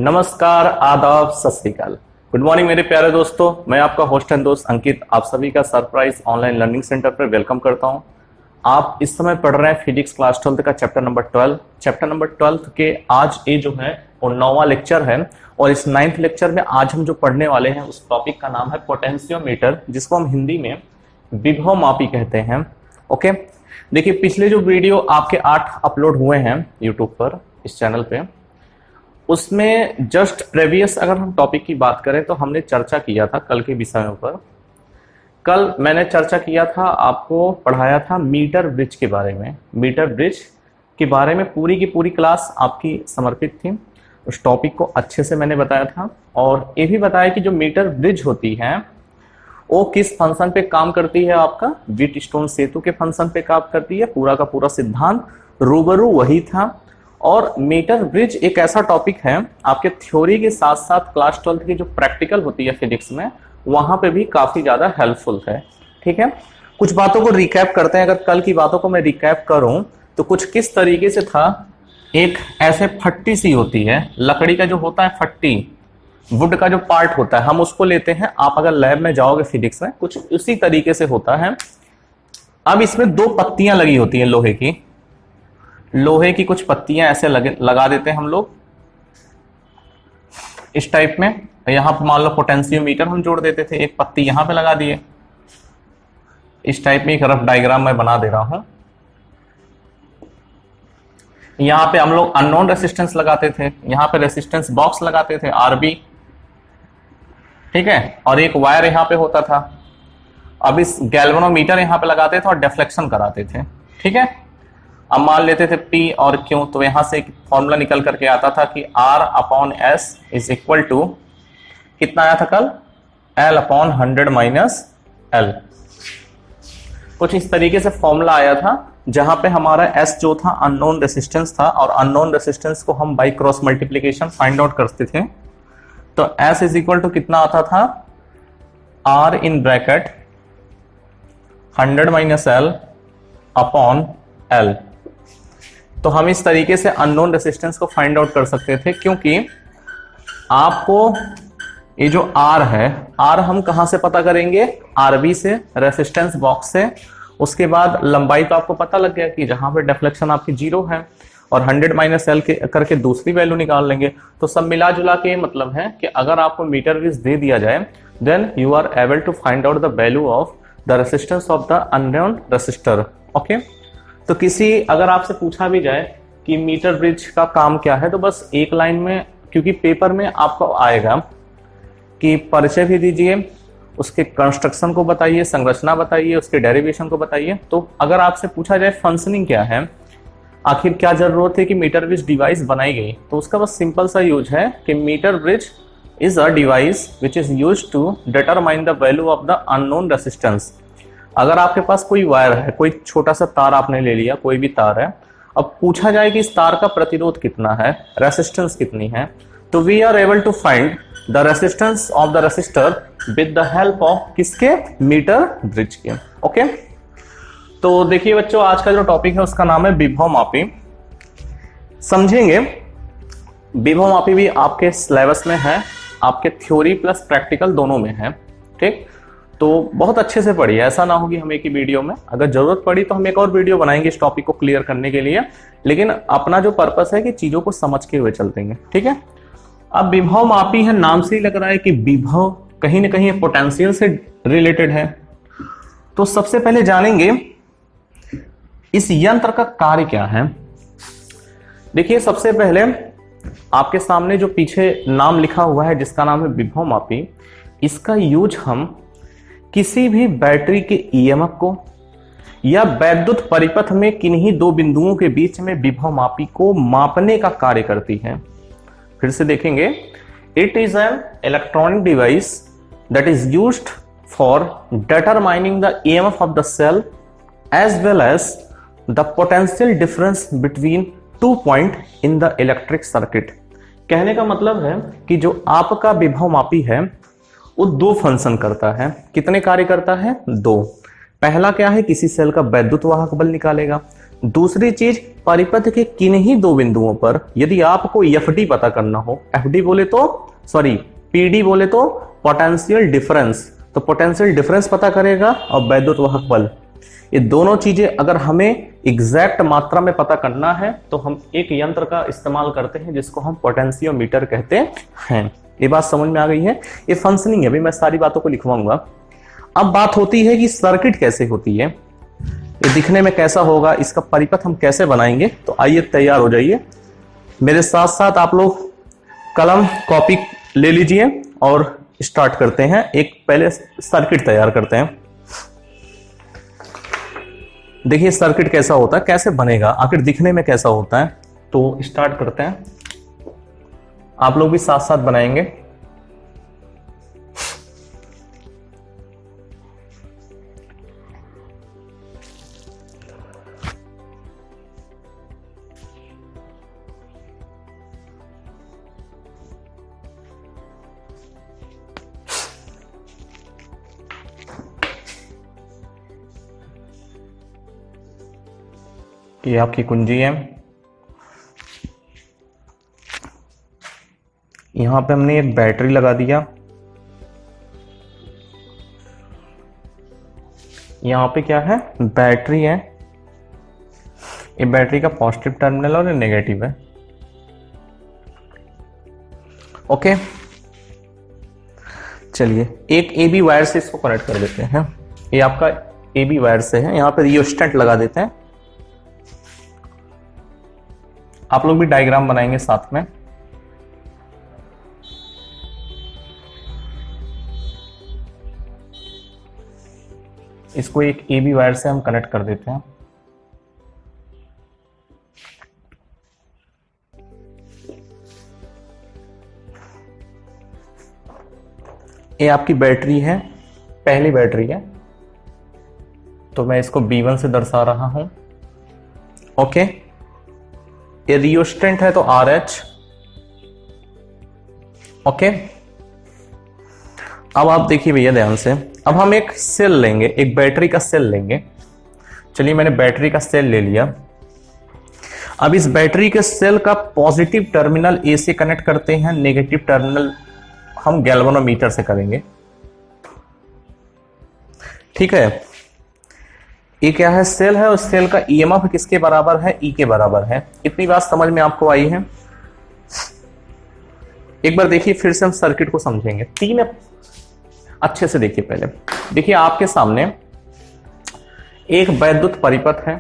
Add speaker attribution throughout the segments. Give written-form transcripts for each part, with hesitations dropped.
Speaker 1: नमस्कार, आदाब, सत श्री अकाल। गुड मॉर्निंग मेरे प्यारे दोस्तों। मैं आपका होस्ट एंड दोस्त अंकित आप सभी का सरप्राइज ऑनलाइन लर्निंग सेंटर पर वेलकम करता हूं। आप इस समय पढ़ रहे हैं फिजिक्स क्लास 12 का चैप्टर नंबर 12। चैप्टर नंबर 12 के आज ये जो है वो 9वां लेक्चर है और इस 9th लेक्चर में आज हम जो पढ़ने वाले हैं उस टॉपिक का नाम है पोटेंशियोमीटर, जिसको हम हिंदी में विभवमापी कहते हैं। ओके, देखिए पिछले जो वीडियो आपके 8 अपलोड हुए हैं यूट्यूब पर इस चैनल पे, उसमें जस्ट प्रीवियस अगर हम टॉपिक की बात करें तो हमने चर्चा किया था कल के विषयों पर। कल मैंने चर्चा किया था, आपको पढ़ाया था मीटर ब्रिज के बारे में। मीटर ब्रिज के बारे में पूरी की पूरी क्लास आपकी समर्पित थी। उस टॉपिक को अच्छे से मैंने बताया था और ये भी बताया कि जो मीटर ब्रिज होती है वो किस फंक्शन पे काम करती है। आपका व्हीटस्टोन सेतु के फंक्शन पे काम करती है। पूरा का पूरा सिद्धांत रूबरू वही था। और मीटर ब्रिज एक ऐसा टॉपिक है आपके थ्योरी के साथ साथ क्लास 12 की जो प्रैक्टिकल होती है फिजिक्स में, वहां पे भी काफी ज्यादा हेल्पफुल है। ठीक है, कुछ बातों को रिकैप करते हैं। अगर कल की बातों को मैं रिकैप करूं तो कुछ किस तरीके से था। एक ऐसे फट्टी सी होती है, लकड़ी का जो होता है फट्टी, वुड का जो पार्ट होता है, हम उसको लेते हैं। आप अगर लैब में जाओगे फिजिक्स में, कुछ उसी तरीके से होता है। अब इसमें 2 पत्तियां लगी होती हैं लोहे की कुछ पत्तियां ऐसे लगा देते हैं हम लोग इस टाइप में। यहां पर मान लो पोटेंशियोमीटर हम जोड़ देते थे, एक पत्ती यहां पे लगा दिए। इस टाइप में एक रफ डायग्राम मैं बना दे रहा हूं। यहां पे हम लोग अननोन रेसिस्टेंस लगाते थे, यहां पे रेसिस्टेंस बॉक्स लगाते थे आरबी, ठीक है, और एक वायर यहां पे होता था। अब इस गैल्वेनोमीटर यहां पे लगाते थे और डिफ्लेक्शन कराते थे। ठीक है, अब मान लेते थे P और Q, तो यहां से एक फॉर्मूला निकल करके आता था कि R/S इज इक्वल टू कितना आया था कल, L/100 - L। कुछ इस तरीके से फॉर्मूला आया था जहां पे हमारा S जो था अननोन रेसिस्टेंस था और अननोन रेसिस्टेंस को हम by cross multiplication find out करते थे। तो S इज इक्वल टू कितना आता था, R इन ब्रैकेट 100 - L/L। तो हम इस तरीके से अननोन रेसिस्टेंस को फाइंड आउट कर सकते थे, क्योंकि आपको ये जो R है, R हम कहां से पता करेंगे, RB से, रेसिस्टेंस बॉक्स से। उसके बाद लंबाई तो आपको पता लग गया कि जहां पे डिफ्लेक्शन आपकी 0 है, और 100 - L के करके दूसरी वैल्यू निकाल लेंगे। तो सब मिला जुला के मतलब है कि अगर आपको मीटर ब्रिज दे दिया जाए, then you are able to find out the value of the resistance of the unknown resistor. Okay, तो अगर आपसे पूछा भी जाए कि मीटर ब्रिज का काम क्या है, तो बस एक लाइन में, क्योंकि पेपर में आपको आएगा कि परिचय भी दीजिए, उसके कंस्ट्रक्शन को बताइए, संरचना बताइए, उसके डेरिवेशन को बताइए। तो अगर आपसे पूछा जाए फंक्शनिंग क्या है, आखिर क्या जरूरत है कि मीटर ब्रिज डिवाइस बनाई गई, तो उसका बस सिंपल सा यूज है कि metre bridge is a device which is used to determine the value of the unknown resistance. अगर आपके पास कोई वायर है, कोई छोटा सा तार आपने ले लिया, कोई भी तार है, अब पूछा जाए कि इस तार का प्रतिरोध कितना है, रेसिस्टेंस कितनी है, तो we are able to find the resistance of the resistor with the help of किसके, मीटर ब्रिज के। ओके, तो देखिए बच्चों, आज का जो टॉपिक है उसका नाम है विभवमापी। समझेंगे, विभवमापी भी आपके सिलेबस में है, आपके थ्योरी प्लस प्रैक्टिकल दोनों में है। ठीक, तो बहुत अच्छे से पढ़िए, ऐसा ना हो कि हम एक ही वीडियो में, अगर जरूरत पड़ी तो हम एक और वीडियो बनाएंगे इस टॉपिक को क्लियर करने के लिए, लेकिन अपना जो पर्पस है कि चीजों को समझ के हुए चलते हैं। ठीक है, अब विभवमापी है, नाम से ही लग रहा है कि विभव कहीं ना कहीं पोटेंशियल से रिलेटेड है। तो सबसे पहले जानेंगे इस यंत्र का कार्य क्या है। देखिए, सबसे पहले आपके सामने जो पीछे नाम लिखा हुआ है जिसका नाम है विभवमापी, इसका यूज हम किसी भी बैटरी के ईएमएफ को या वैद्युत परिपथ में किन्हीं 2 बिंदुओं के बीच में विभवमापी को मापने का कार्य करती है। फिर से देखेंगे, it is an electronic device that is used for determining the EMF of the cell as well as the potential difference between 2 point in the electric circuit. कहने का मतलब है कि जो आपका विभवमापी है वो 2 फंक्शन करता है। कितने कार्य करता है? 2। पहला क्या है, किसी सेल का वैद्युत वाहक बल निकालेगा। दूसरी चीज, परिपथ के किन्हीं दो बिंदुओं पर यदि आपको एफडी पता करना हो, एफडी बोले तो सॉरी पीडी बोले तो पोटेंशियल डिफरेंस, तो पोटेंशियल डिफरेंस पता करेगा और वैद्युत वाहक बल, ये दोनों चीजें अगर हमें एग्जैक्ट मात्रा में पता करना है तो हम एक यंत्र का इस्तेमाल करते हैं जिसको हम पोटेंशियोमीटर कहते हैं। ये बात समझ में आ गई है? ये फंक्शनिंग है, अभी मैं सारी बातों को लिखवाऊंगा। अब बात होती है कि सर्किट कैसे होती है, ये दिखने में कैसा होगा, इसका परिपथ हम कैसे बनाएंगे। तो आइए तैयार हो जाइए, मेरे साथ साथ आप लोग कलम कॉपी ले लीजिए और स्टार्ट करते हैं। एक पहले सर्किट तैयार करते हैं। देखिए सर्किट कैसा होता है, कैसे बनेगा, आखिर दिखने में कैसा होता है। तो स्टार्ट करते हैं, आप लोग भी साथ साथ बनाएंगे। ये आपकी कुंजी है, यहां पे हमने एक बैटरी लगा दिया, यहां पे क्या है, बैटरी है, ये बैटरी का पॉजिटिव टर्मिनल और नेगेटिव है। ओके, चलिए एक एबी वायर से इसको कनेक्ट कर देते हैं। ये आपका एबी वायर से है, यहां पे रियोस्टेट लगा देते हैं। आप लोग भी डायग्राम बनाएंगे साथ में। इसको एक एबी वायर से हम कनेक्ट कर देते हैं। ये आपकी बैटरी है, पहली बैटरी है, तो मैं इसको B1 से दर्शा रहा हूं। ओके, ये रियोस्टेंट है तो RH। ओके, अब आप देखिए भैया ध्यान से, अब हम एक सेल लेंगे, एक बैटरी का सेल लेंगे। चलिए मैंने बैटरी का सेल ले लिया। अब इस बैटरी के सेल का पॉजिटिव टर्मिनल A से कनेक्ट करते हैं, नेगेटिव टर्मिनल हम गैल्वेनोमीटर से करेंगे। ठीक है, ये क्या है, सेल है, उस सेल का ईएमएफ किसके बराबर है, ई के बराबर है। इतनी बात समझ में आपको आई है? एक बार देखिए फिर से हम सर्किट को समझेंगे। तीन अच्छे से देखिए, पहले देखिए आपके सामने एक वैद्युत परिपथ है।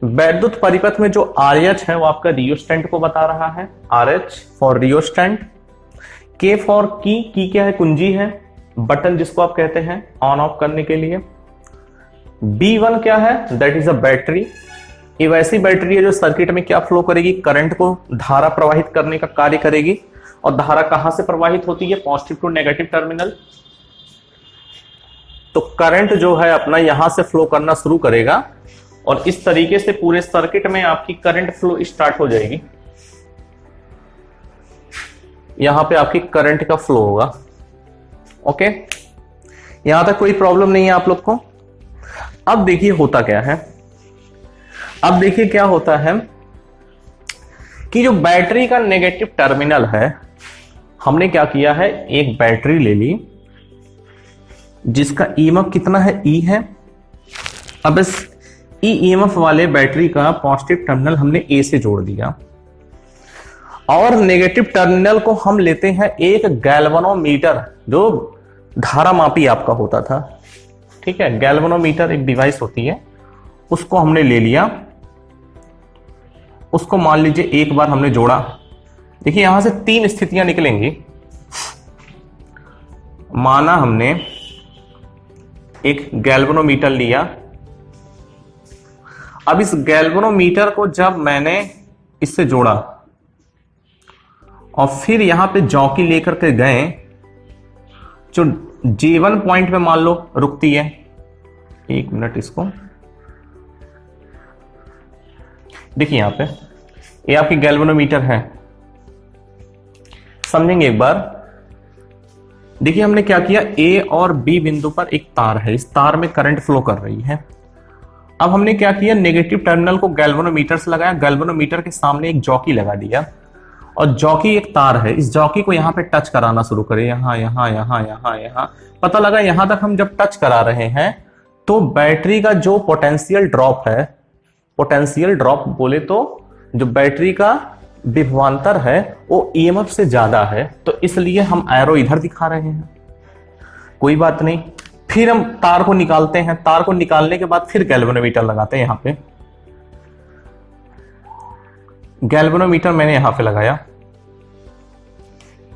Speaker 1: वैद्युत परिपथ में जो RH है वो आपका रियोस्टेंट को बता रहा है, RH फॉर रियोस्टेंट, K फॉर की क्या है, कुंजी है, बटन जिसको आप कहते हैं ऑन ऑफ करने के लिए। B1 क्या है, दैट इज अ बैटरी। ये वैसी बैटरी है जो सर्किट में क्या फ्लो करेगी, करंट को, धारा प्रवाहित करने का कार्य करेगी। और धारा कहां से प्रवाहित होती है, पॉजिटिव टू नेगेटिव टर्मिनल। तो करंट जो है अपना यहां से फ्लो करना शुरू करेगा और इस तरीके से पूरे सर्किट में आपकी करंट फ्लो स्टार्ट हो जाएगी। यहां पे आपकी करंट का फ्लो होगा। ओके, यहां तक कोई प्रॉब्लम नहीं है आप लोग को? अब देखिए होता क्या है, अब देखिए क्या होता है कि जो बैटरी का नेगेटिव टर्मिनल है, हमने क्या किया है, एक बैटरी ले ली जिसका ईएमएफ कितना है, ई है। अब इस ईएमएफ वाले बैटरी का पॉजिटिव टर्मिनल हमने ए से जोड़ दिया और नेगेटिव टर्मिनल को हम लेते हैं एक गैल्वेनोमीटर, जो धारा मापी आपका होता था। ठीक है, गैल्वेनोमीटर एक डिवाइस होती है, उसको हमने ले लिया। उसको मान लीजिए एक बार हमने जोड़ा। देखिए यहां से तीन स्थितियां निकलेंगी। माना हमने एक गैल्वेनोमीटर लिया। अब इस गैल्वेनोमीटर को जब मैंने इससे जोड़ा और फिर यहां पे जॉकी लेकर के गए, जो J1 पॉइंट पे मान लो रुकती है, एक मिनट, इसको देखिए यहां पे ये आपकी गैल्वेनोमीटर है, समझेंगे एक बार। देखिए हमने क्या किया, A और B बिंदु पर एक तार है, इस तार में करंट फ्लो कर रही है अब हमने क्या किया, नेगेटिव टर्मिनल को गैल्वेनोमीटर से लगाया, गैल्वेनोमीटर के सामने एक जॉकी लगा दिया, और जॉकी एक तार है, इस जॉकी को यहां पे टच कराना शुरू करें, यहां यहां यहां यहां यहां। पता लगा यहां तक हम जब टच करा रहे हैं तो बैटरी का जो पोटेंशियल ड्रॉप है, पोटेंशियल ड्रॉप बोले तो जो बैटरी का विभवांतर है वो ईएमएफ से ज्यादा है, तो इसलिए हम एरो इधर दिखा रहे हैं। कोई बात नहीं, फिर हम तार को निकालते हैं, तार को निकालने के बाद फिर गैल्वेनोमीटर लगाते हैं। यहां पे गैल्वेनोमीटर मैंने यहां पे लगाया,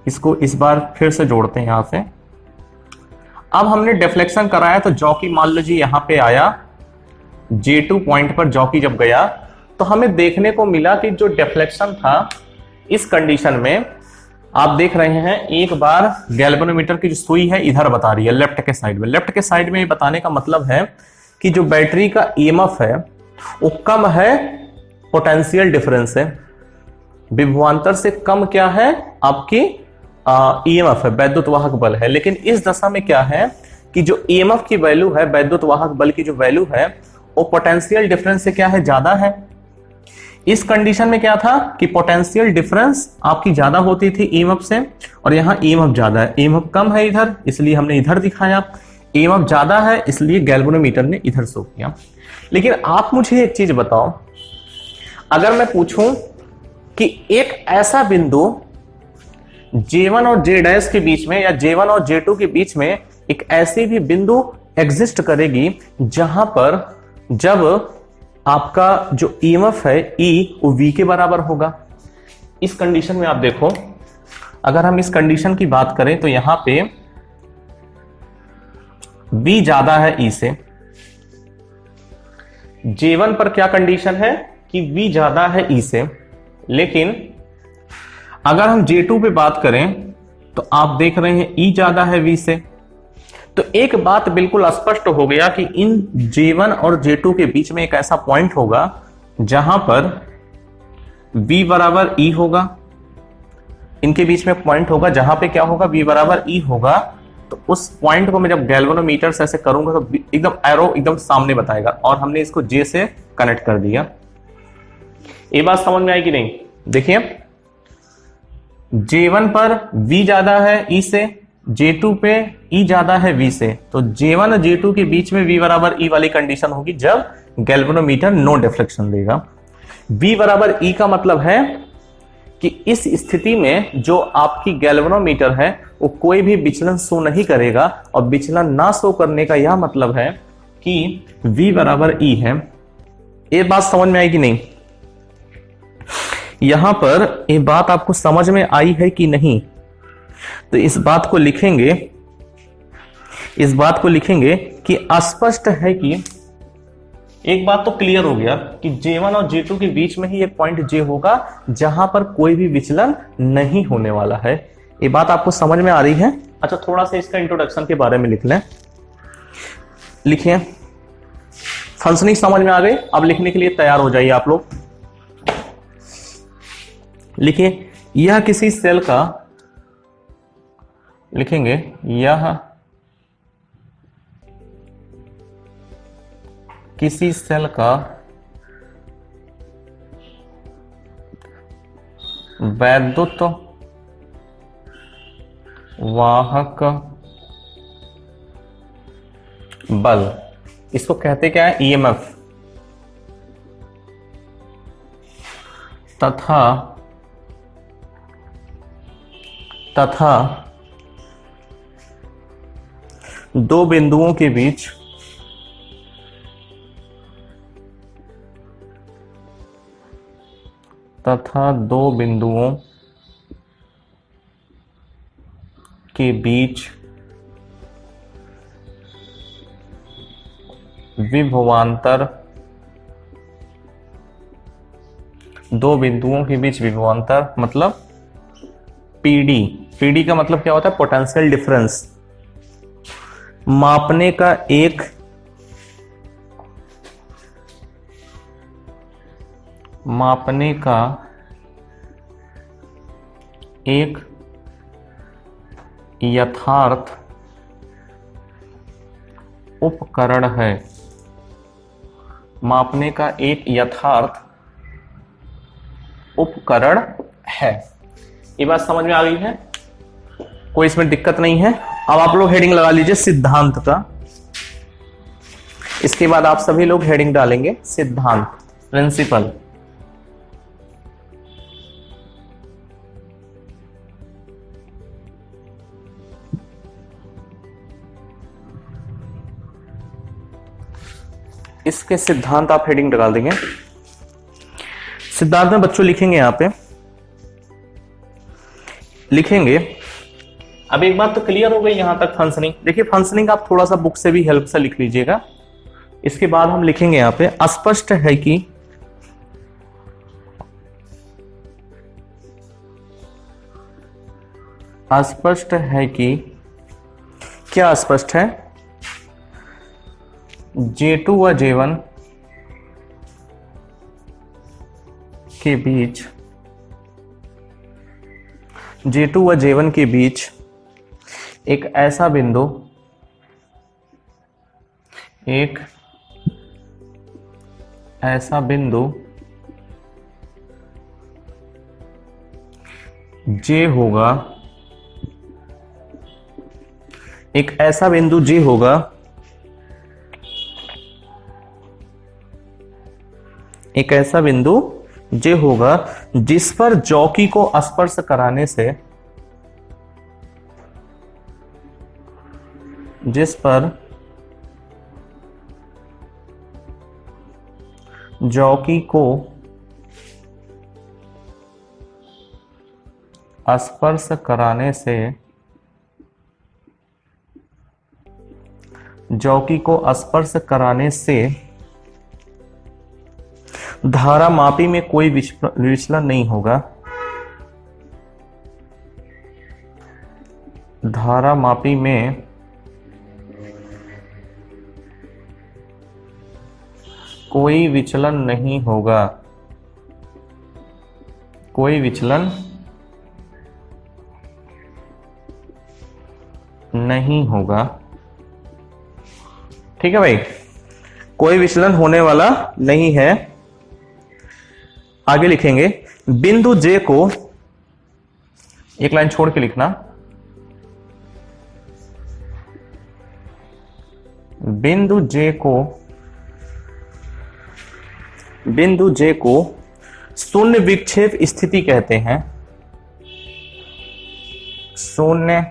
Speaker 1: इसको इस बार फिर से जोड़ते हैं यहां से। अब हमने डिफ्लेक्शन कराया तो जॉकी मान लीजिए यहां पे आया, J2 पॉइंट पर जॉकी जब गया तो हमें देखने को मिला कि जो डिफ्लेक्शन था इस कंडीशन में आप देख रहे हैं, एक बार गैल्वेनोमीटर की जो सुई है इधर बता रही है लेफ्ट के साइड में। लेफ्ट के साइड में बताने का मतलब है कि जो बैटरी का ईएमएफ है वो कम है, पोटेंशियल डिफरेंस है, विभवांतर से कम क्या है आपकी ईएमएफ है, वैद्युत वाहक बल है। लेकिन इस दशा में क्या है कि जो ईएमएफ की वैल्यू है, वैद्युत वाहक बल की जो वैल्यू है वो पोटेंशियल डिफरेंस से क्या है, ज्यादा है। इस कंडीशन में क्या था कि पोटेंशियल डिफरेंस आपकी ज्यादा होती थी ईएमएफ से, और यहां ईएमएफ ज्यादा है, ईएमएफ कम है इधर, इसलिए हमने इधर दिखाया। ईएमएफ ज्यादा है इसलिए गैल्वेनोमीटर ने इधर शो किया। लेकिन आप मुझे एक चीज बताओ, अगर मैं पूछूं कि एक ऐसा बिंदु J1 और J' के बीच में या J1 और J2 के बीच में एक ऐसी भी बिंदु एग्जिस्ट करेगी जहां पर जब आपका जो ईएमएफ है E वो V के बराबर होगा। इस कंडीशन में आप देखो, अगर हम इस कंडीशन की बात करें तो यहां पे V ज्यादा है E से। J1 पर क्या कंडीशन है कि V ज्यादा है E से, लेकिन अगर हम J2 पे बात करें तो आप देख रहे हैं E ज्यादा है V से। तो एक बात बिल्कुल स्पष्ट हो गया कि इन J1 और J2 के बीच में एक ऐसा पॉइंट होगा जहां पर V बराबर E होगा। इनके बीच में पॉइंट होगा जहां पे क्या होगा, V बराबर E होगा। तो उस पॉइंट को मैं जब गैल्वेनोमीटर से ऐसे करूंगा तो एकदम एरो एकदम सामने बताएगा, और हमने इसको J से कनेक्ट कर दिया। ये बात समझ में आई कि नहीं? देखिए J1 पर V ज्यादा है E से, J2 पे E ज्यादा है V से, तो J1 और J2 के बीच में V बराबर E वाली कंडीशन होगी जब गैल्वेनोमीटर नो डिफ्लेक्शन देगा। V बराबर E का मतलब है कि इस स्थिति में जो आपकी गैल्वेनोमीटर है वो कोई भी विचलन शो नहीं करेगा, और विचलन ना शो करने का यह मतलब है कि V बराबर E है। ये बात समझ में आई कि नहीं? यहां पर ये बात आपको समझ में आई है कि नहीं? तो इस बात को लिखेंगे, इस बात को लिखेंगे कि स्पष्ट है कि एक बात तो क्लियर हो गया कि J1 और J2 के बीच में ही एक पॉइंट J होगा जहां पर कोई भी विचलन नहीं होने वाला है। ये बात आपको समझ में आ रही है? अच्छा, थोड़ा सा इसका इंट्रोडक्शन के बारे में लिख लें। लिखिए, फंक्शनिंग समझ में आ गई? अब लिखने के लिए तैयार हो जाइए आप लोग। लिखिए, यह किसी सेल का, लिखेंगे यह किसी सेल का वैद्युत वाहक बल, इसको कहते क्या है, ईएमएफ, तथा दो बिंदुओं के बीच विभवांतर, दो बिंदुओं के बीच विभवांतर मतलब पीडी। पीडी का मतलब क्या होता है, पोटेंशियल डिफरेंस, मापने का एक यथार्थ उपकरण है। मापने का एक यथार्थ उपकरण है। ये बात समझ में आ गई है, कोई इसमें दिक्कत नहीं है। अब आप लोग हेडिंग लगा लीजिए सिद्धांत का। इसके बाद आप सभी लोग हेडिंग डालेंगे सिद्धांत, प्रिंसिपल। इसके सिद्धांत आप हेडिंग डाल देंगे। सिद्धांत में बच्चों लिखेंगे, यहां पे लिखेंगे। अब एक बात तो क्लियर हो गई यहां तक फंक्शनिंग। देखिए फंक्शनिंग आप थोड़ा सा बुक से भी हेल्प से लिख लीजिएगा। इसके बाद हम लिखेंगे यहां पे स्पष्ट है कि अस्पष्ट है कि, क्या स्पष्ट है? J2 व J1 के बीच, J2 व J1 के बीच एक ऐसा बिंदु, एक ऐसा बिंदु J होगा, एक ऐसा बिंदु J होगा, एक ऐसा बिंदु J होगा जिस पर जॉकी को स्पर्श कराने से, जिस पर जॉकी को स्पर्श कराने से, जॉकी को स्पर्श कराने से धारा मापी में कोई विचलन नहीं होगा, धारा मापी में कोई विचलन नहीं होगा, कोई विचलन नहीं होगा। ठीक है भाई, कोई विचलन होने वाला नहीं है। आगे लिखेंगे बिंदु J को, एक लाइन छोड़ के लिखना, बिंदु J को शून्य विक्षेप स्थिति कहते हैं, शून्य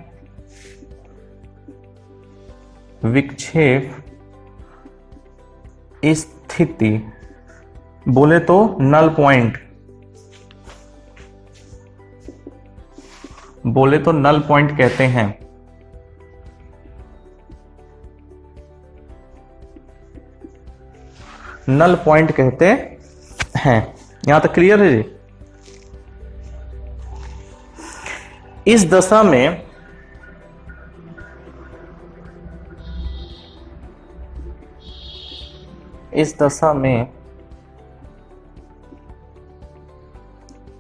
Speaker 1: विक्षेप स्थिति, बोले तो नल पॉइंट, बोले तो नल पॉइंट कहते हैं। नल पॉइंट कहते हैं। यहां तक क्लियर है जी? इस दशा में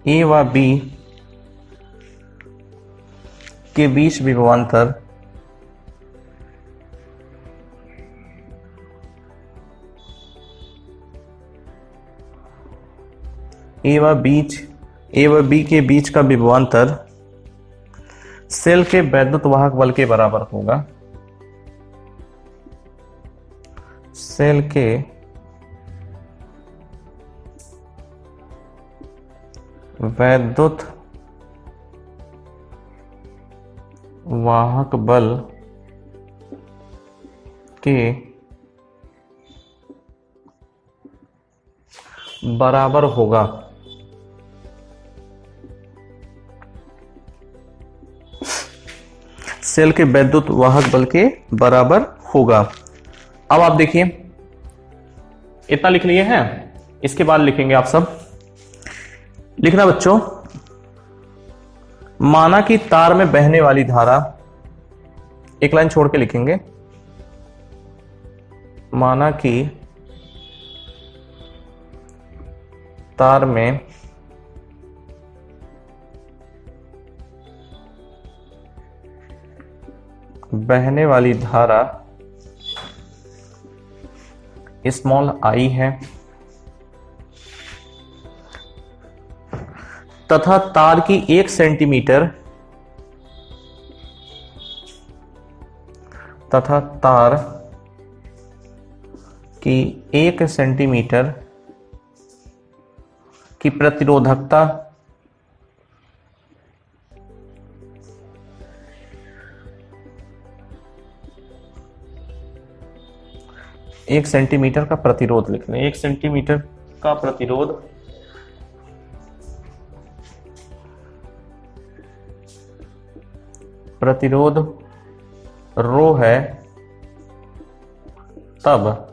Speaker 1: ए व बी के बीच विभवांतर ए व बी के बीच का विभवांतर सेल के वैद्युत वाहक बल के बराबर होगा, सेल के वैद्युत वाहक बल के बराबर होगा। सेल के वैद्युत वाहक बल के बराबर होगा। अब आप देखिए, इतना लिख लिए हैं। इसके बाद लिखेंगे आप सब, लिखना बच्चों, माना कि तार में बहने वाली धारा, एक लाइन छोड़ के लिखेंगे, माना कि तार में बहने वाली धारा स्मॉल आई है तथा तार की 1 सेंटीमीटर तथा तार की 1 सेंटीमीटर की प्रतिरोधकता 1 सेंटीमीटर का प्रतिरोध लिख लें। 1 सेंटीमीटर का प्रतिरोध रो है, तब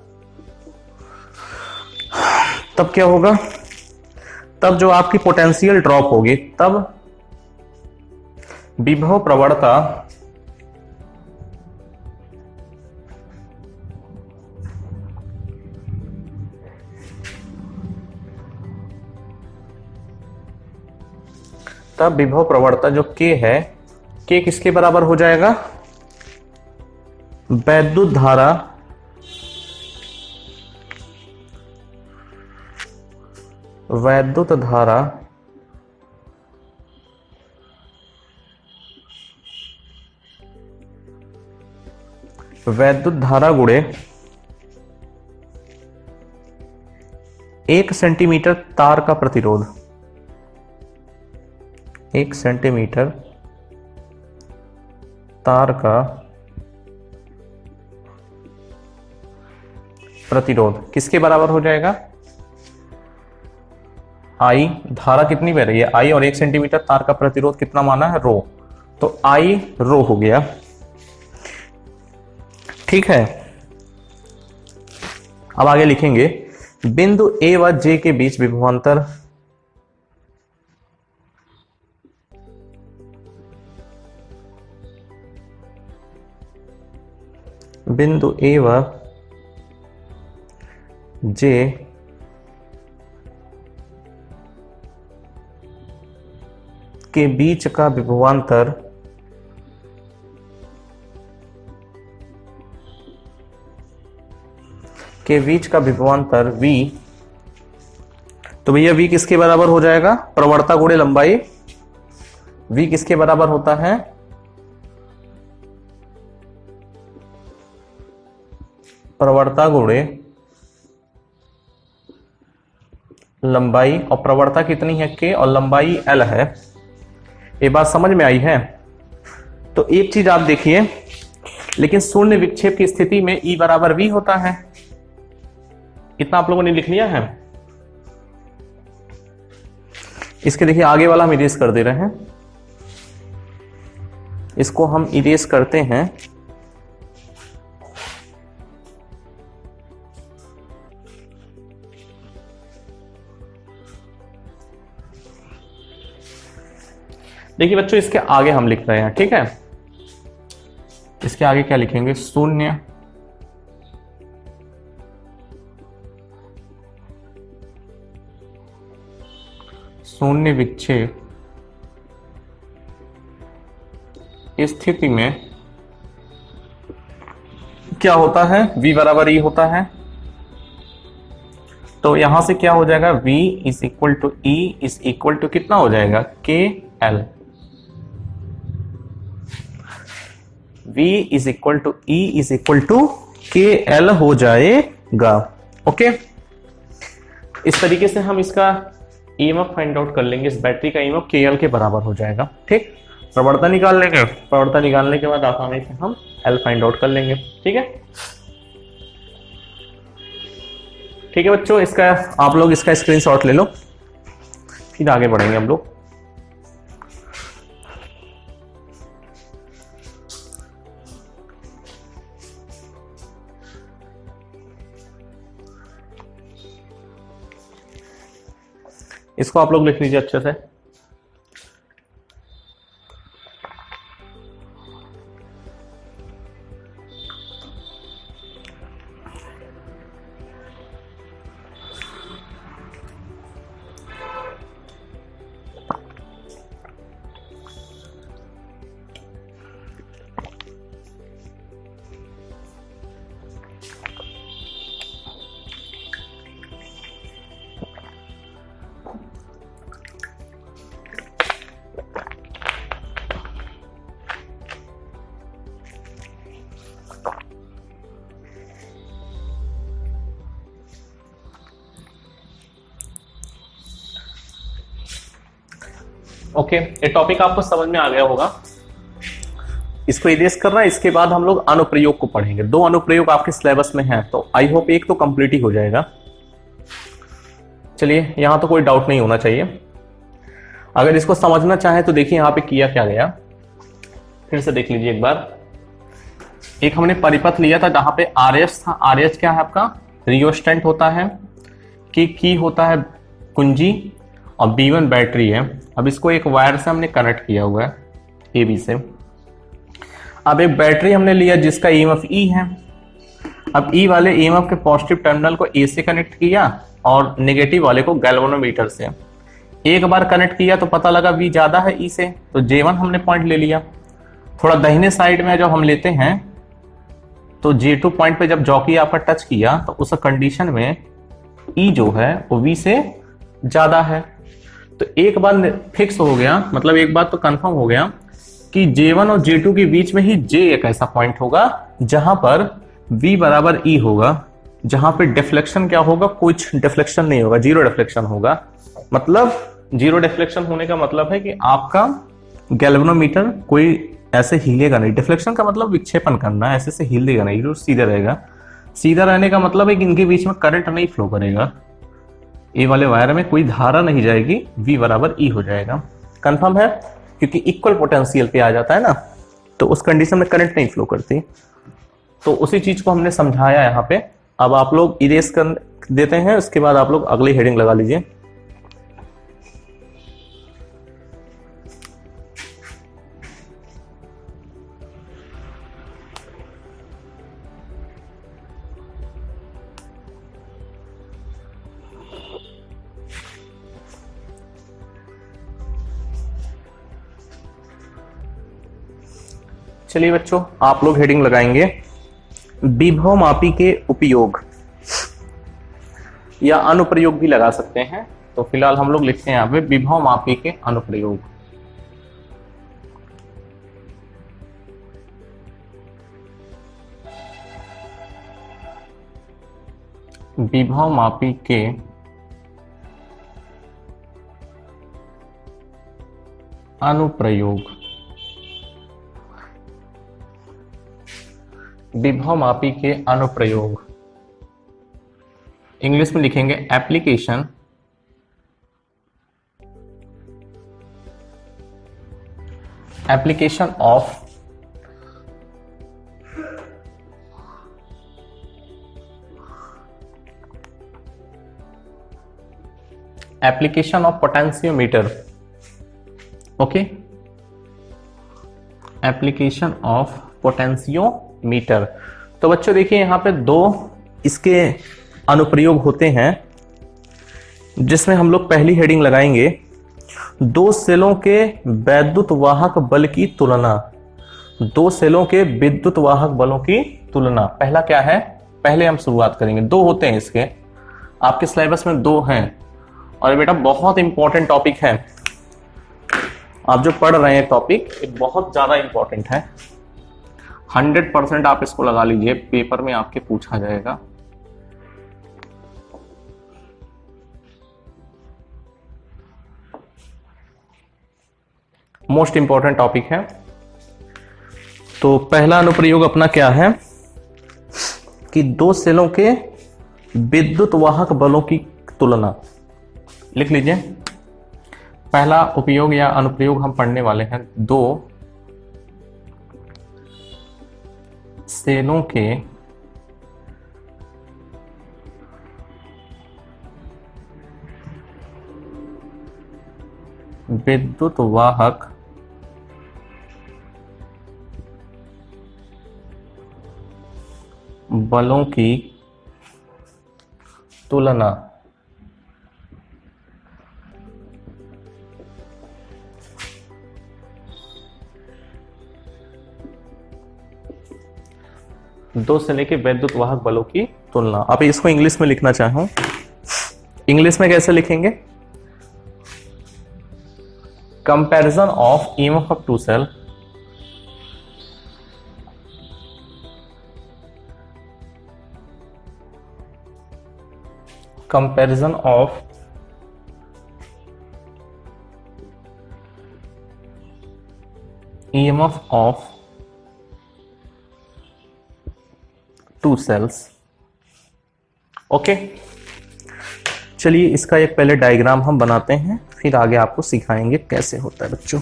Speaker 1: क्या होगा? तब जो आपकी पोटेंशियल ड्रॉप होगी, तब विभव प्रवणता जो K है, K किसके बराबर हो जाएगा? वैद्युत धारा गुणे 1 सेंटीमीटर तार का प्रतिरोध। 1 सेंटीमीटर तार का प्रतिरोध किसके बराबर हो जाएगा? आई, धारा कितनी बह रही है? आई, और 1 सेंटीमीटर तार का प्रतिरोध कितना माना है? रो। तो आई रो हो गया। ठीक है, अब आगे लिखेंगे बिंदु ए व जे के बीच विभवांतर बिंदु ए व जे के बीच का विभवांतर V। तो भैया V किसके बराबर हो जाएगा? प्रवणता गुणे लंबाई। V किसके बराबर होता है? प्रवणता गुणे लंबाई, और प्रवणता कितनी है? K, और लंबाई L है। ये बात समझ में आई है? तो एक चीज आप देखिए, लेकिन शून्य विक्षेप की स्थिति में E बराबर V होता है। इतना आप लोगों ने लिख लिया है? इसके देखिए आगे वाला हम इरेज कर दे रहे हैं, इसको हम इरेज करते हैं। देखिए बच्चों, इसके आगे हम लिख रहे हैं, ठीक है? इसके आगे क्या लिखेंगे? शून्य विक्षेप स्थिति में क्या होता है? V बराबर E होता है। तो यहां से क्या हो जाएगा? V is equal to E is equal to कितना हो जाएगा? KL। V is equal to E is equal to KL हो जाएगा। ओके, इस तरीके से हम इसका EMF फाइंड आउट कर लेंगे। इस बैटरी का EMF KL के बराबर हो जाएगा। ठीक, प्रवणता निकाल लेंगे। प्रवणता निकालने के बाद आसानी से हम L फाइंड आउट कर लेंगे। ठीक है, ठीक है बच्चों, इसका आप लोग इसका स्क्रीनशॉट ले लो, फिर आगे बढ़ेंगे हम लोग। इसको आप लोग लिख लीजिए अच्छे से। ओके, ये टॉपिक आपको समझ में आ गया होगा। इसको इरेज करना है। इसके बाद हम लोग अनुप्रयोग को पढ़ेंगे। 2 अनुप्रयोग आपके सिलेबस में हैं, तो आई होप एक तो कंप्लीट ही हो जाएगा। चलिए, यहां तो कोई डाउट नहीं होना चाहिए। अगर इसको समझना चाहे तो देखिए यहां पे किया क्या गया, फिर से देख लीजिए एक बार। एक हमने परिपथ लिया था जहां पे आरएच था। आरएच क्या है आपका? रियोस्टेंट होता है, की होता है कुंजी, और B1 बैटरी है। अब इसको एक वायर से हमने कनेक्ट किया हुआ है AB से। अब एक बैटरी हमने लिया जिसका EMF E है। अब E वाले EMF के पॉजिटिव टर्मिनल को A से कनेक्ट किया और नेगेटिव वाले को गैल्वेनोमीटर से। एक बार कनेक्ट किया तो पता लगा V ज्यादा है E से, तो J1 हमने पॉइंट ले लिया। थोड़ा दाहिने साइड में जब हम लेते हैं तो J2 पॉइंट पे जब जॉकी आपका टच किया तो उस कंडीशन में E जो है वो V से ज्यादा है। तो एक बार फिक्स हो गया, मतलब एक बात तो कंफर्म हो गया कि J1 और J2 के बीच में ही J एक ऐसा पॉइंट होगा जहां पर V बराबर E होगा, जहां पे डिफ्लेक्शन क्या होगा? कुछ डिफ्लेक्शन नहीं होगा, जीरो डिफ्लेक्शन होगा। मतलब जीरो डिफ्लेक्शन होने का मतलब है कि आपका गैल्वेनोमीटर कोई ऐसे हिलेगा नहीं। डिफ्लेक्शन का मतलब विक्षेपण करना, ऐसे से हिलेगा नहीं, जो सीधा रहेगा। सीधा रहने का मतलब है कि इनके बीच में करंट नहीं फ्लो करेगा। ए वाले वायर में कोई धारा नहीं जाएगी, V बराबर E हो जाएगा। कंफर्म है? क्योंकि इक्वल पोटेंशियल पे आ जाता है ना, तो उस कंडीशन में करंट नहीं फ्लो करती। तो उसी चीज को हमने समझाया यहाँ पे। अब आप लोग इरेज कर देते हैं, उसके बाद आप लोग अगली हेडिंग लगा लीजिए। चलिए बच्चों, आप लोग हेडिंग लगाएंगे विभव मापी के उपयोग, या अनुप्रयोग भी लगा सकते हैं। तो फिलहाल हम लोग लिखते हैं यहाँ पे विभव मापी के अनुप्रयोग। विभव मापी के अनुप्रयोग। विभव मापी के अनुप्रयोग इंग्लिश में लिखेंगे application of potentiometer. Okay, application of potentiometer. तो बच्चों देखिए यहां पे 2 इसके अनुप्रयोग होते हैं, जिसमें हम लोग पहली हेडिंग लगाएंगे 2 सेलों के वैद्युत वाहक बल की तुलना। 2 सेलों के विद्युत वाहक बलों की तुलना। पहला क्या है? पहले हम शुरुआत करेंगे। 2 होते हैं इसके, आपके सिलेबस में 2 हैं, और बेटा बहुत इंपॉर्टेंट टॉपिक है। आप जो पढ़ रहे हैं टॉपिक, ये बहुत ज्यादा इंपॉर्टेंट है। 100% आप इसको लगा लीजिए, पेपर में आपके पूछा जाएगा। मोस्ट इंपॉर्टेंट टॉपिक है। तो पहला अनुप्रयोग अपना क्या है कि 2 सेलों के विद्युत वाहक बलों की तुलना। लिख लीजिए, पहला उपयोग या अनुप्रयोग हम पढ़ने वाले हैं 2 सेलों के विद्युत वाहक बलों की तुलना। दो से लेके वैद्युत वाहक बलों की तुलना। अब इसको इंग्लिश में लिखना चाहूं, इंग्लिश में कैसे लिखेंगे? Comparison of EMF of two cell comparison of EMF of two cells। Okay, चलिए इसका एक पहले डायग्राम हम बनाते हैं, फिर आगे आपको सिखाएंगे कैसे होता है बच्चों।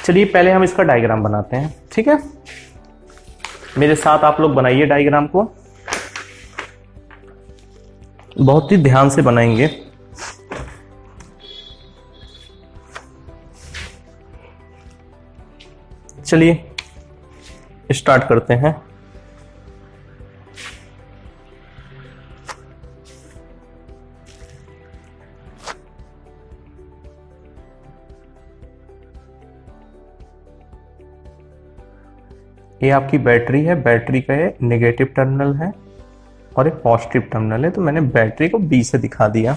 Speaker 1: चलिए पहले हम इसका डायग्राम बनाते हैं, ठीक है। मेरे साथ आप लोग बनाइए डायग्राम को, बहुत ही ध्यान से बनाएंगे। चलिए स्टार्ट करते हैं। ये आपकी बैटरी है, बैटरी का ये नेगेटिव टर्मिनल है और एक पॉजिटिव टर्मिनल है, तो मैंने बैटरी को बी से दिखा दिया,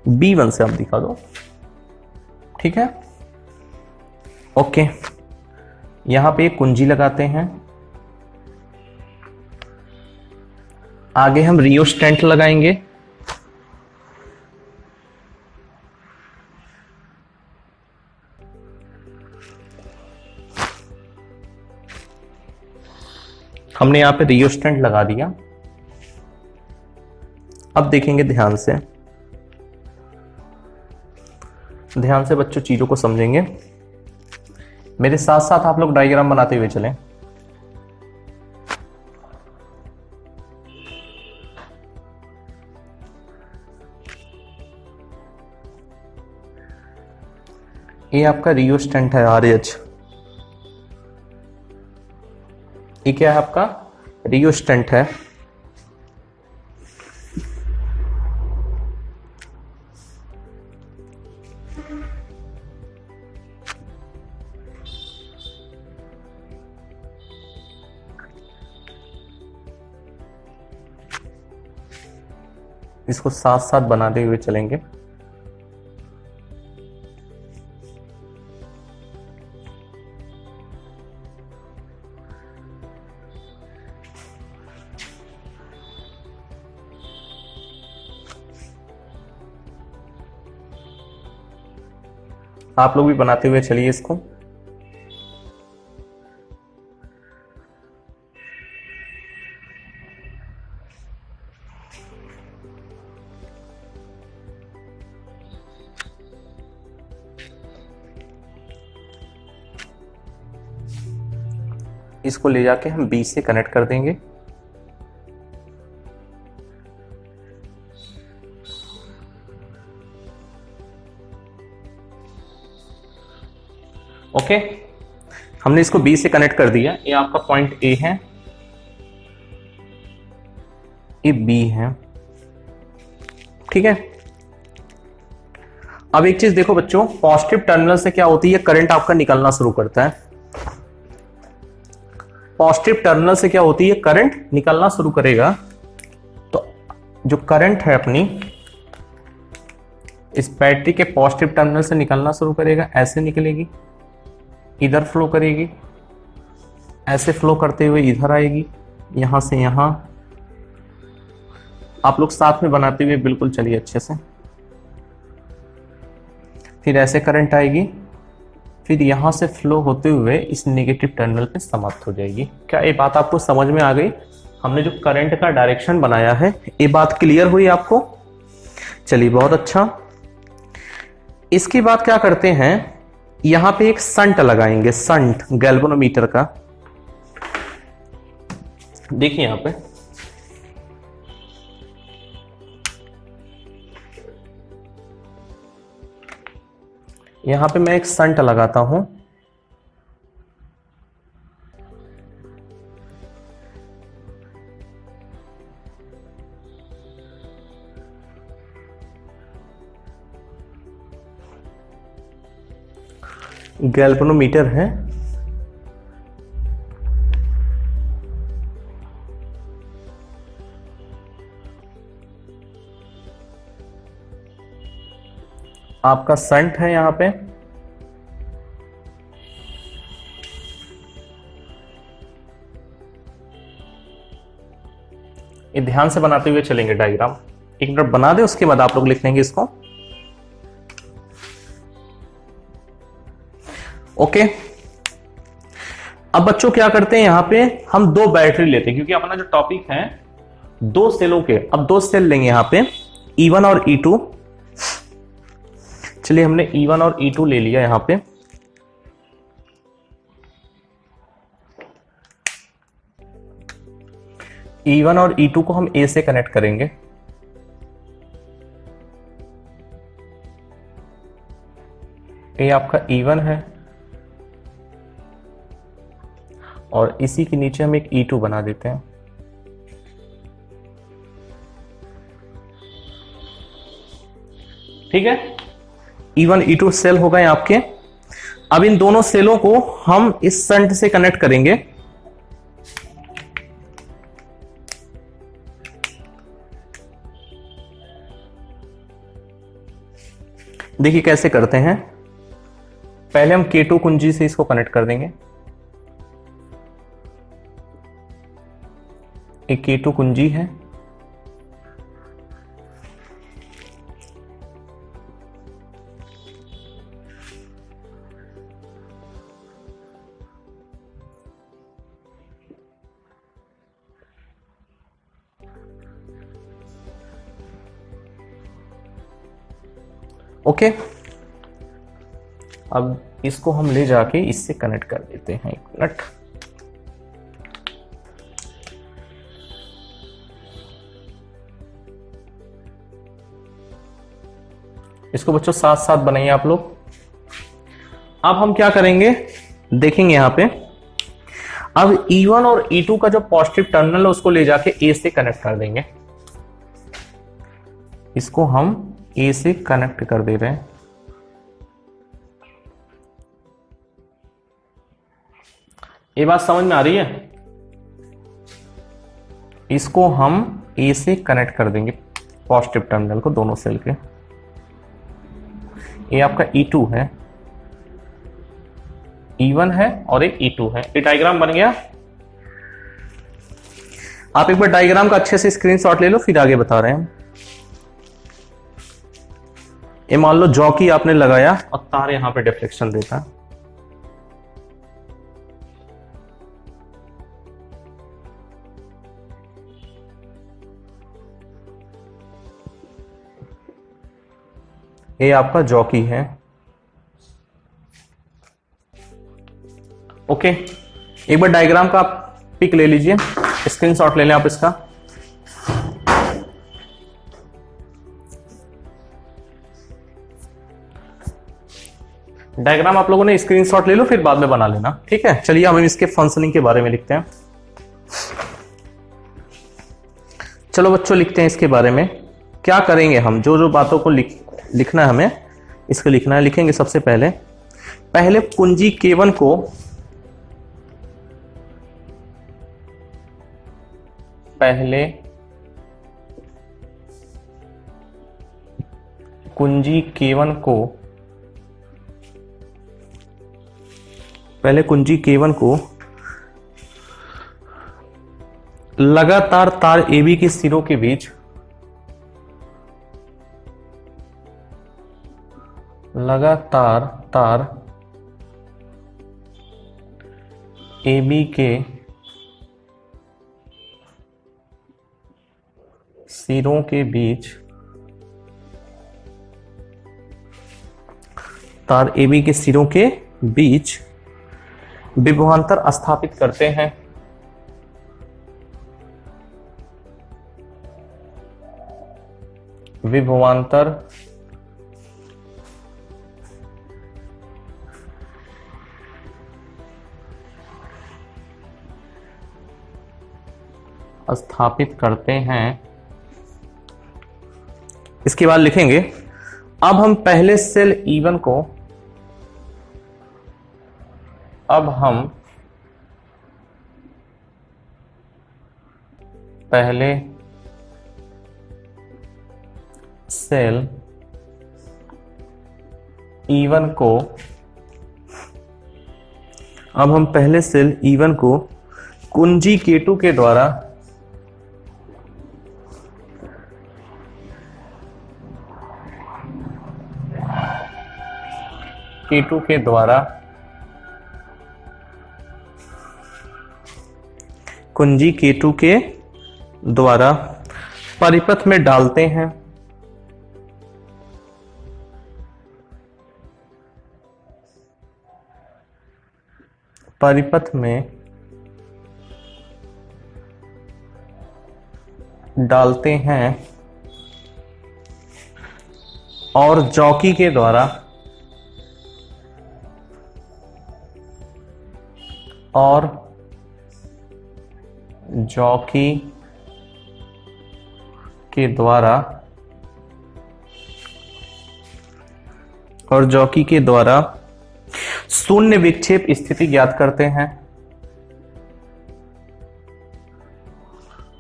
Speaker 1: B1 से आप दिखा दो, ठीक है। ओके, यहां पे एक कुंजी लगाते हैं, आगे हम रियोस्टेंट लगाएंगे, हमने यहां पे रियोस्टेंट लगा दिया। अब देखेंगे ध्यान से, ध्यान से बच्चों चीजों को समझेंगे। मेरे साथ साथ आप लोग डायग्राम बनाते हुए चलें। ये आपका रियोस्टेंट है RH, ये क्या है आपका रियोस्टेंट है। इसको साथ साथ बनाते हुए चलेंगे। आप लोग भी बनाते हुए चलिए इसको। इसको ले जाके हम B से कनेक्ट कर देंगे। ओके, हमने इसको B से कनेक्ट कर दिया। ये आपका पॉइंट A है, ये B है, ठीक है। अब एक चीज देखो बच्चों, पॉजिटिव टर्मिनल से क्या होती है, करंट आपका निकलना शुरू करता है। पॉजिटिव टर्मिनल से क्या होती है, करंट निकलना शुरू करेगा। तो जो करंट है अपनी इस बैटरी के पॉजिटिव टर्मिनल से निकलना शुरू करेगा, ऐसे निकलेगी, इधर फ्लो करेगी, ऐसे फ्लो करते हुए इधर आएगी, यहां से यहां। आप लोग साथ में बनाते हुए बिल्कुल चलिए अच्छे से। फिर ऐसे करंट आएगी, फिर यहां से फ्लो होते हुए इस नेगेटिव टर्मिनल पे समाप्त हो जाएगी। क्या ये बात आपको समझ में आ गई? हमने जो करंट का डायरेक्शन बनाया है, ये बात क्लियर हुई आपको? चलिए बहुत अच्छा। इसके बाद क्या करते हैं, यहां पे एक संट लगाएंगे, संट गैल्वेनोमीटर का। देखिए यहां पे मैं एक संट लगाता हूं। गैल्वेनोमीटर है, आपका संट है यहां पे। ये ध्यान से बनाते हुए चलेंगे डायग्राम। एक मिनट बना दे, उसके बाद आप लोग लिख लेंगे इसको। ओके, अब बच्चों क्या करते हैं, यहां पे हम 2 बैटरी लेते हैं क्योंकि अपना जो टॉपिक है 2 सेलों के। अब 2 सेल लेंगे यहां पे E1 और E2। चलिए हमने E1 और E2 ले लिया यहां पे। E1 और E2 को हम A से कनेक्ट करेंगे। ये आपका E1 है और इसी के नीचे हम एक E2 बना देते हैं। ठीक है, E1 E2 सेल हो गए आपके। अब इन दोनों सेलों को हम इस शंट से कनेक्ट करेंगे। देखिए कैसे करते हैं, पहले हम K2 कुंजी से इसको कनेक्ट कर देंगे। एक K2 कुंजी है, ओके। अब इसको हम ले जाके इससे कनेक्ट कर देते हैं। एक मिनट, इसको बच्चों साथ साथ बनाइए आप लोग। अब हम क्या करेंगे देखेंगे यहां पे, अब E1 और E2 का जो पॉजिटिव टर्मिनल है उसको ले जाके A से कनेक्ट कर देंगे। इसको हम A से कनेक्ट कर दे रहे हैं। ये बात समझ में आ रही है? इसको हम A से कनेक्ट कर देंगे पॉजिटिव टर्मिनल को, दोनों सेल के। ये आपका E2 है, E1 है और एक E2 है। ये डायग्राम बन गया। आप एक बार डायग्राम का अच्छे से स्क्रीनशॉट ले लो, फिर आगे बता रहे हैं। ये मान लो जॉकी आपने लगाया और तार यहां पे डिफ्लेक्शन देता। ये आपका जॉकी है, ओके। एक बार डायग्राम का आप पिक ले लीजिए, स्क्रीनशॉट ले लें आप इसका। डायग्राम आप लोगों ने स्क्रीनशॉट ले लो, फिर बाद में बना लेना, ठीक है। चलिए हम इसके फंक्शनिंग के बारे में लिखते हैं। चलो बच्चों लिखते हैं इसके बारे में। क्या करेंगे हम, जो जो बातों को लिखना है हमें, इसको लिखना है। लिखेंगे सबसे पहले कुंजी K1 को कुंजी K1 को लगातार तार AB के सिरों के बीच लगातार तार AB के सिरों के बीच तार AB के सिरों के बीच विभवांतर स्थापित करते हैं। विभवांतर स्थापित करते हैं। इसके बाद लिखेंगे, अब हम पहले सेल E1 को पहले सेल E1 को कुंजी K2 के द्वारा कुंजी K2 के द्वारा परिपथ में डालते हैं। परिपथ में डालते हैं और जॉकी के द्वारा जॉकी के द्वारा शून्य विक्षेप स्थिति ज्ञात करते हैं।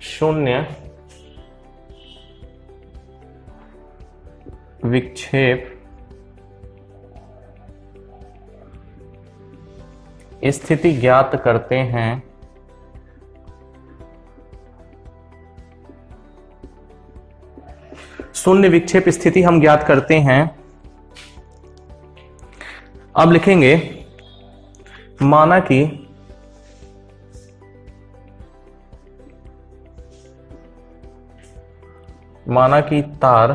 Speaker 1: शून्य विक्षेप स्थिति ज्ञात करते हैं। शून्य विक्षेप स्थिति हम ज्ञात करते हैं। अब लिखेंगे माना कि तार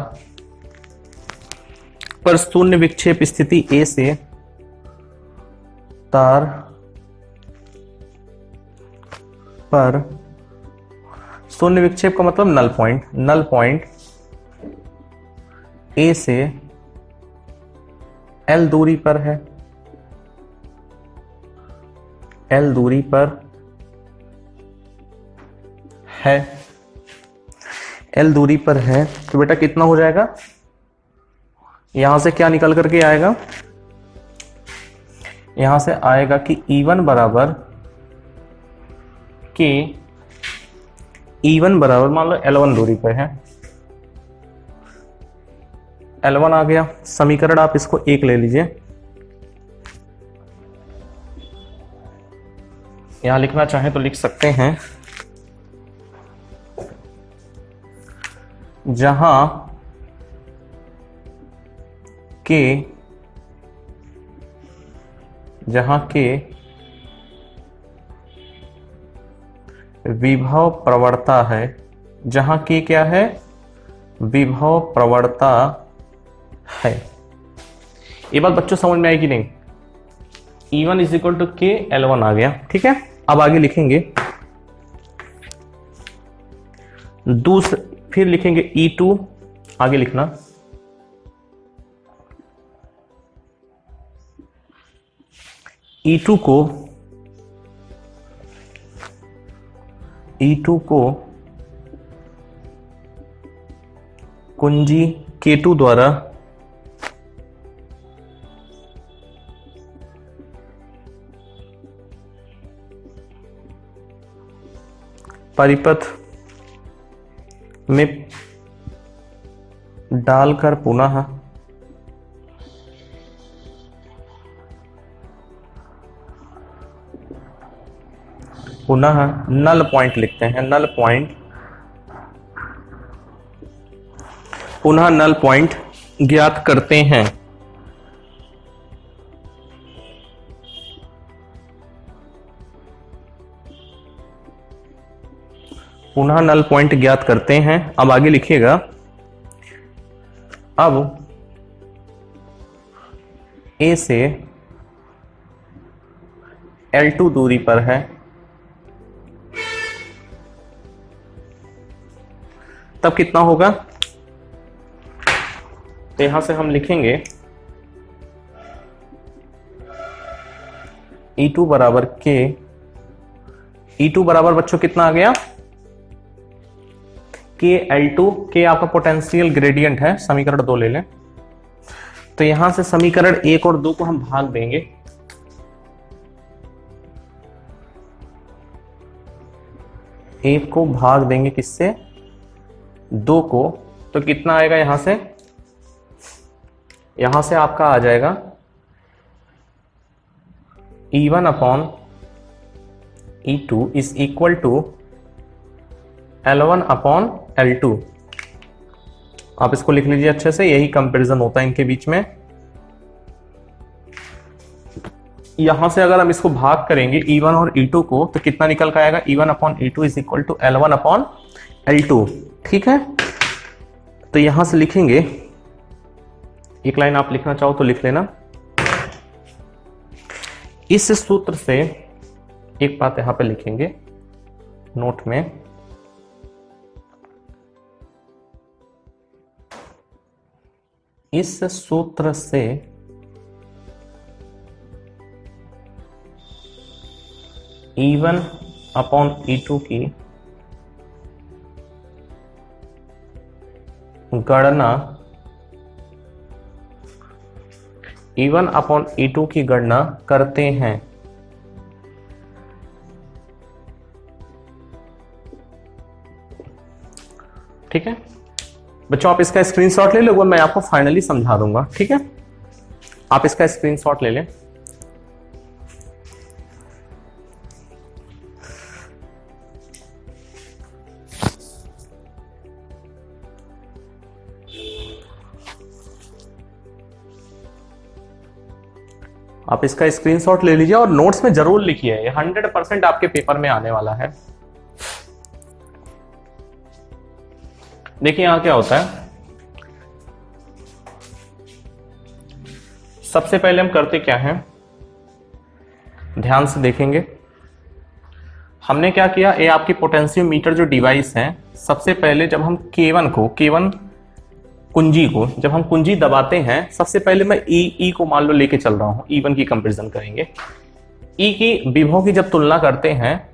Speaker 1: पर शून्य विक्षेप स्थिति A से तार पर शून्य विक्षेप का मतलब नल पॉइंट A से L दूरी पर है। L दूरी पर है। L दूरी पर है तो बेटा कितना हो जाएगा? यहां से क्या निकल करके आएगा? यहां से आएगा कि E1 बराबर मान लो L1 दूरी पर है। L1 आ गया। समीकरण आप इसको 1 ले लीजिए। यहां लिखना चाहें तो लिख सकते हैं, जहां के विभव प्रवणता है। जहां के क्या है? विभव प्रवणता है। ये बात बच्चों समझ में आएगी नहीं? E1 इज इक्वल टू के L1 आ गया। ठीक है, अब आगे लिखेंगे फिर लिखेंगे E2। आगे लिखना E2 को कुंजी K2 द्वारा परिपथ में डालकर पुनः नल पॉइंट लिखते हैं। पुनः नल पॉइंट ज्ञात करते हैं। पुनः नल पॉइंट ज्ञात करते हैं। अब आगे लिखिएगा, अब A से L2 दूरी पर है। तब कितना होगा? तो यहां से हम लिखेंगे E2 बराबर K। E2 बराबर बच्चों कितना आ गया? K L2। K आपका पोटेंशियल ग्रेडियंट है। समीकरण 2 ले लें। तो यहां से समीकरण 1 और 2 को हम भाग देंगे। एक को भाग देंगे किससे? 2 को। तो कितना आएगा यहां से? यहां से आपका आ जाएगा E1 upon E2 is equal to L1 upon L2। आप इसको लिख लीजिए अच्छे से, यही कंपैरिजन होता है इनके बीच में। यहां से अगर हम इसको भाग करेंगे E1 और E2 को, तो कितना निकल कर आएगा, E1 upon E2 is equal to L1 upon L2। ठीक है, तो यहां से लिखेंगे, एक लाइन आप लिखना चाहो तो लिख लेना। इस सूत्र से एक बात यहां पे लिखेंगे नोट में, इस सूत्र से E1 अपॉन E2 की गणना, E1 अपॉन E2 की गणना करते हैं। ठीक है बच्चों, आप इसका स्क्रीनशॉट ले लो, मैं आपको फाइनली समझा दूंगा। ठीक है, आप इसका स्क्रीनशॉट ले लें। आप इसका स्क्रीनशॉट ले लीजिए और नोट्स में जरूर लिखिए, ये 100% आपके पेपर में आने वाला है। देखिए यहां क्या होता है, सबसे पहले हम करते क्या हैं, ध्यान से देखेंगे। हमने क्या किया, ये आपकी पोटेंशियोमीटर जो डिवाइस है, सबसे पहले जब हम K1 कुंजी को जब हम कुंजी दबाते हैं, सबसे पहले मैं ई को मान लो लेके चल रहा हूं, E1 की कंपैरिजन करेंगे। ई की विभव की जब तुलना करते हैं,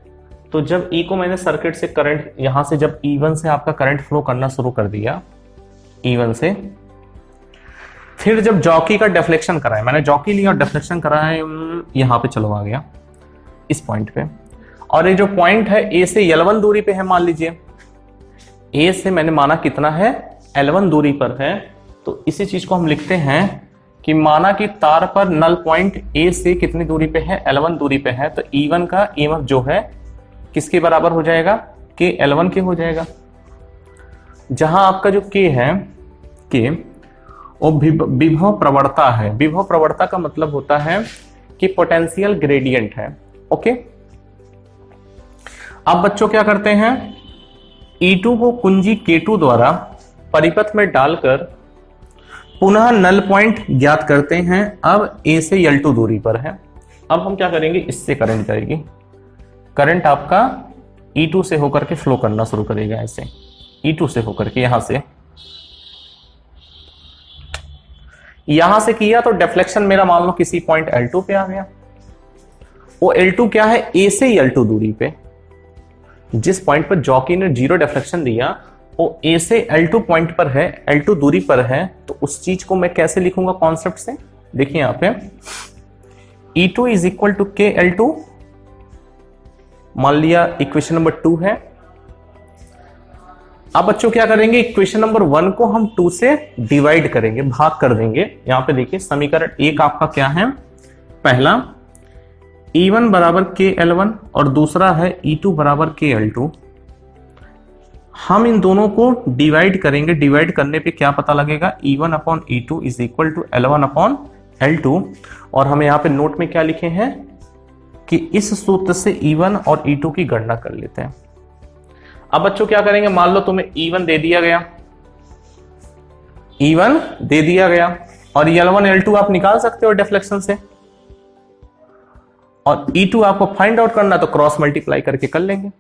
Speaker 1: तो जब ई को मैंने सर्किट से करंट, यहां से जब E1 से आपका करंट फ्लो करना शुरू कर दिया, E1 से, फिर जब जॉकी का डिफ्लेक्शन कराया, मैंने जॉकी लिया और डिफ्लेक्शन कराया, यहां पे चलो आ गया इस पॉइंट पे, और ये जो पॉइंट है ए से L1 दूरी पे है, मान लीजिए ए से मैंने माना कितना है, L1 दूरी पर है, तो इसी चीज को हम लिखते हैं कि माना कि तार पर नल पॉइंट ए से कितनी दूरी पे है, L1 दूरी पे है, तो E1 का EMF जो है किसके बराबर हो जाएगा, K L1 के हो जाएगा। जहां आपका जो K है, K वो विभव प्रवणता है। विभव प्रवणता का मतलब होता है कि पोटेंशियल ग्रेडियंट है। ओके, अब बच्चों क्या करते हैं, E2 को कुंजी K2 द्वारा परिपथ में डालकर पुनः नल पॉइंट ज्ञात करते हैं। अब A से L2 दूरी पर है। अब हम क्या करेंगे, इससे करंट जाएगी, करंट आपका E2 से होकर के फ्लो करना शुरू करेगा, ऐसे E2 से होकर के यहां से किया, तो डिफ्लेक्शन मेरा मान लो किसी पॉइंट L2 पे आ गया। वो L2 क्या है, A से L2 दूरी पे, जिस पॉइंट पर जॉकी ने 0 डिफ्लेक्शन दिया, वो A से L2 पॉइंट पर है, L2 दूरी पर है, तो उस चीज को मैं कैसे लिखूंगा कॉन्सेप्ट से, देखिए यहां पे E2 is equal to K L2, मान लिया इक्वेशन नंबर 2 है। अब बच्चों क्या करेंगे, इक्वेशन नंबर 1 को हम 2 से डिवाइड करेंगे, भाग कर देंगे। यहां पे देखिए समीकरण 1 आपका क्या है, पहला E1 बराबर K L1 और दूसरा है E2 बराबर K L2। हम इन दोनों को डिवाइड करेंगे, डिवाइड करने पे क्या पता लगेगा, E1 upon E2 is equal to L1 upon L2। और हमें यहाँ पे नोट में क्या लिखे हैं कि इस सूत्र से E1 और E2 की गणना कर लेते हैं। अब बच्चों क्या करेंगे, मान लो तुम्हें E1 दे दिया गया, E1 दे दिया गया, और L1 L2 आप निकाल सकते हो डिफ्लेक्शन से, और E2 आपको फाइंड आउट करना, तो क्रॉस मल्टीप्लाई करके कर लेंगे।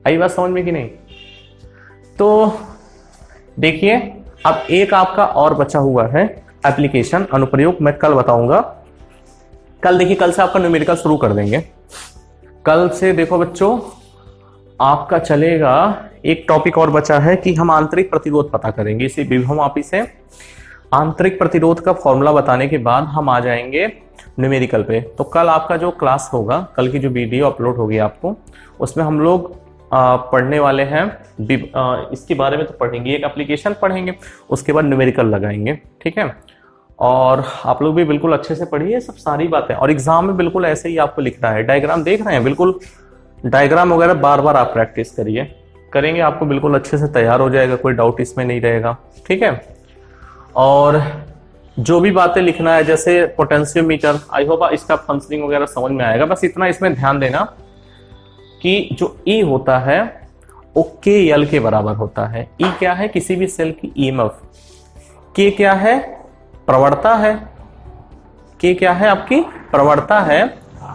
Speaker 1: आई बात समझ में कि नहीं? तो देखिए अब एक आपका और बचा हुआ है एप्लीकेशन, अनुप्रयोग, मैं कल बताऊंगा। कल देखिए, कल से आपका न्यूमेरिकल शुरू कर देंगे। कल से देखो बच्चों आपका चलेगा, एक टॉपिक और बचा है कि हम आंतरिक प्रतिरोध पता करेंगे। इसी विभवमापी से आंतरिक प्रतिरोध का फॉर्मूला बताने के बाद हम आ जाएंगे न्यूमेरिकल पे। तो कल आपका जो क्लास होगा, कल की जो वीडियो अपलोड होगी आपको, उसमें हम लोग पढ़ने वाले हैं, इसके बारे में तो पढ़ेंगे, एक एप्लीकेशन पढ़ेंगे, उसके बाद न्यूमेरिकल लगाएंगे। ठीक है, और आप लोग भी बिल्कुल अच्छे से पढ़िए सब सारी बातें, और एग्जाम में बिल्कुल ऐसे ही आपको लिखना है। डायग्राम देख रहे हैं, बिल्कुल डायग्राम वगैरह बार बार आप प्रैक्टिस करिए, करेंगे आपको बिल्कुल अच्छे से तैयार हो जाएगा, कोई डाउट इसमें नहीं रहेगा। ठीक है, और जो भी बातें लिखना है जैसे पोटेंशियोमीटर, आई होप इसका फंक्शनिंग वगैरह समझ में आएगा। बस इतना इसमें ध्यान देना कि जो ई होता है वो के एल के बराबर होता है। ई क्या है? किसी भी सेल की ईएमएफ। के क्या है? प्रवणता है। के क्या है? आपकी प्रवणता है।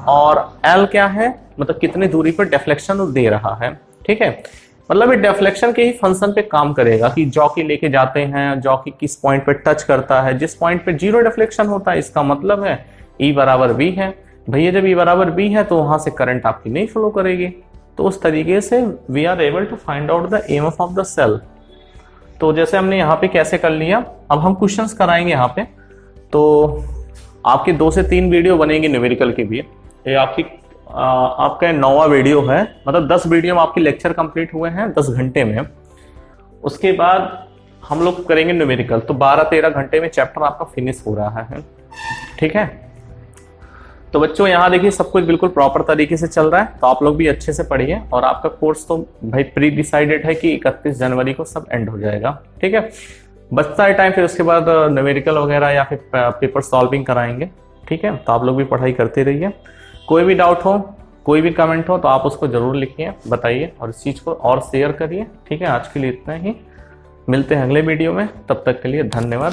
Speaker 1: और एल क्या है? मतलब कितनी दूरी पर डिफ्लेक्शन दे रहा है। ठीक है, मतलब ये डिफ्लेक्शन के ही फंक्शन पे काम करेगा कि जॉकी लेके जाते हैं, जॉकी किस पॉइंट पे टच करता है, जिस पॉइंट पे जीरो डिफ्लेक्शन होता है इसका मतलब है ई बराबर बी है। भैया जब ई बराबर बी है तो वहां से करंट आपकी नहीं फ्लो करेगी। तो उस तरीके से we are able to find out the EMF of the cell. तो जैसे हमने यहाँ पे कैसे कर लिया, अब हम क्वेश्चंस कराएंगे यहाँ पे। तो आपके 2 से 3 वीडियो बनेंगे न्यूमेरिकल के भी। ये आपका 9वां वीडियो है, मतलब 10 वीडियो में आपके लेक्चर कंप्लीट हुए हैं 10 घंटे में। उसके बाद हम लोग करेंगे न्यूमेरिकल, तो 12-13 घंटे में चैप्टर आपका फिनिश हो रहा है। ठीक है, तो बच्चों यहाँ देखिए सब कुछ बिल्कुल प्रॉपर तरीके से चल रहा है, तो आप लोग भी अच्छे से पढ़िए। और आपका कोर्स तो भाई प्री डिसाइडेड है कि 31 जनवरी को सब एंड हो जाएगा। ठीक है, बचता है टाइम, फिर उसके बाद न्यूमेरिकल वगैरह या फिर पेपर सॉल्विंग कराएंगे। ठीक है, तो आप लोग भी पढ़ाई करते रहिए। कोई भी डाउट हो, कोई भी कमेंट हो तो आप उसको जरूर लिखिए, बताइए और इस चीज़ को और शेयर करिए। ठीक है, आज के लिए इतना ही, मिलते हैं अगले वीडियो में, तब तक के लिए धन्यवाद।